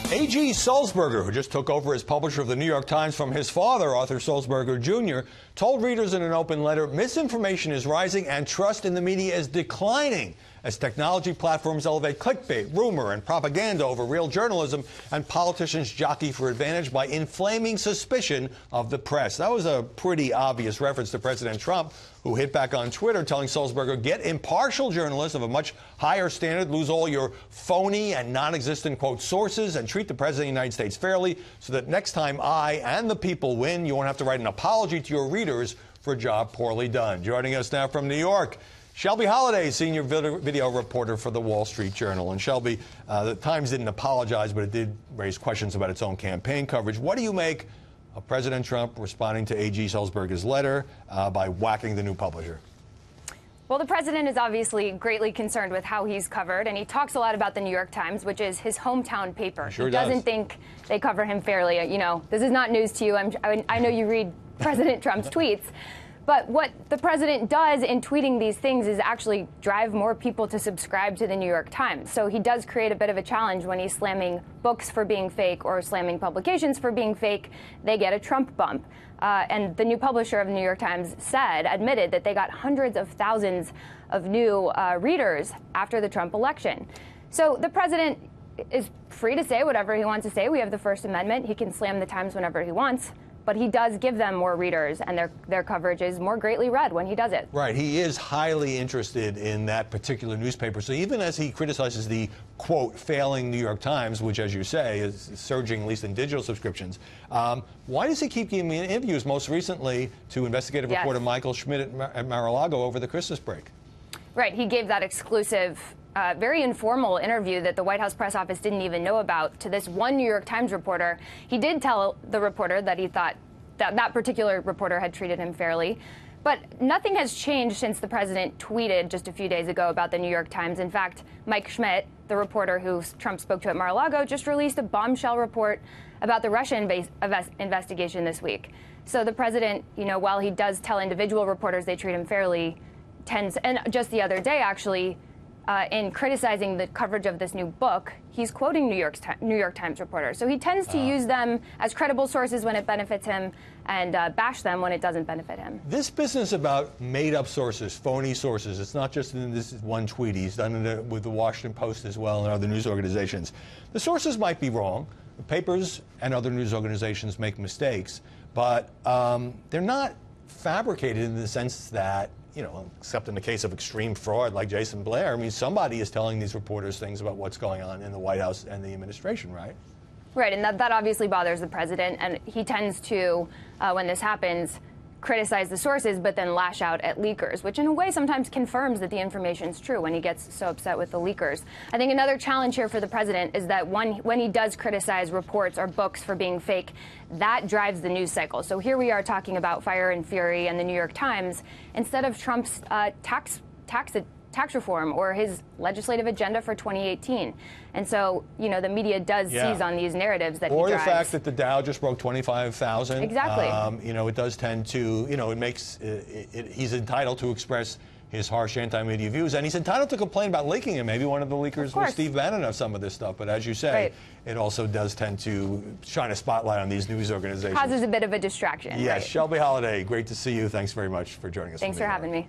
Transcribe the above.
A.G. Sulzberger, who just took over as publisher of the New York Times from his father, Arthur Sulzberger Jr., told readers in an open letter, misinformation is rising and trust in the media is declining as technology platforms elevate clickbait, rumor, and propaganda over real journalism, and politicians jockey for advantage by inflaming suspicion of the press. That was a pretty obvious reference to President Trump, who hit back on Twitter telling Sulzberger, get impartial journalists of a much higher standard, lose all your phony and non-existent, quote, sources, and treat the President of the United States fairly so that next time I and the people win, you won't have to write an apology to your readers for a job poorly done. Joining us now from New York, Shelby Holliday, senior video reporter for the Wall Street Journal. And Shelby, the Times didn't apologize, but it did raise questions about its own campaign coverage. What do you make of President Trump responding to A.G. Sulzberger's letter by whacking the new publisher? Well, the president is obviously greatly concerned with how he's covered, and he talks a lot about the New York Times, which is his hometown paper. Sure he doesn't think they cover him fairly. You know, this is not news to you. I know you read President Trump's tweets. But what the president does in tweeting these things is actually drive more people to subscribe to the New York Times. So he does create a bit of a challenge when he's slamming books for being fake or slamming publications for being fake. They get a Trump bump. And the new publisher of the New York Times admitted that they got hundreds of thousands of new readers after the Trump election. So the president is free to say whatever he wants to say. We have the First Amendment. He can slam the Times whenever he wants. But he does give them more readers, and their coverage is more greatly read when he does it. Right. He is highly interested in that particular newspaper. So even as he criticizes the, quote, failing New York Times, which, as you say, is surging, at least in digital subscriptions, why does he keep giving interviews, most recently to investigative reporter Michael Schmidt at Mar-a-Lago over the Christmas break? Right. He gave that exclusive, very informal interview that the White House press office didn't even know about to this one New York Times reporter. He did tell the reporter that he thought that particular reporter had treated him fairly. But nothing has changed since the president tweeted just a few days ago about the New York Times. In fact, Mike Schmidt, the reporter who Trump spoke to at Mar-a-Lago, just released a bombshell report about the Russia investigation this week. So the president, you know, while he does tell individual reporters they treat him fairly, and just the other day, actually, in criticizing the coverage of this new book, he's quoting New York Times reporters. So he tends to use them as credible sources when it benefits him and bash them when it doesn't benefit him. This business about made-up sources, phony sources, it's not just in this one tweet. He's done it with the Washington Post as well and other news organizations. The sources might be wrong. The papers and other news organizations make mistakes, but they're not fabricated in the sense that, you know, except in the case of extreme fraud like Jason Blair, I mean, somebody is telling these reporters things about what's going on in the White House and the administration, right? Right, and that obviously bothers the president, and he tends to, when this happens, criticize the sources but then lash out at leakers, which in a way sometimes confirms that the information's true when he gets so upset with the leakers. I think another challenge here for the president is that when he does criticize reports or books for being fake, that drives the news cycle. So here we are talking about Fire and Fury and the New York Times instead of Trump's tax reform or his legislative agenda for 2018. And so, you know, the media does seize on these narratives that he drives. Or the fact that the Dow just broke 25,000. Exactly. You know, it does tend to, you know, it makes, he's entitled to express his harsh anti-media views, and he's entitled to complain about leaking, and maybe one of the leakers was Steve Bannon of some of this stuff. But as you say, it also does tend to shine a spotlight on these news organizations. Causes a bit of a distraction. Yes, Shelby Holliday, great to see you. Thanks very much for joining us. Thanks for having me.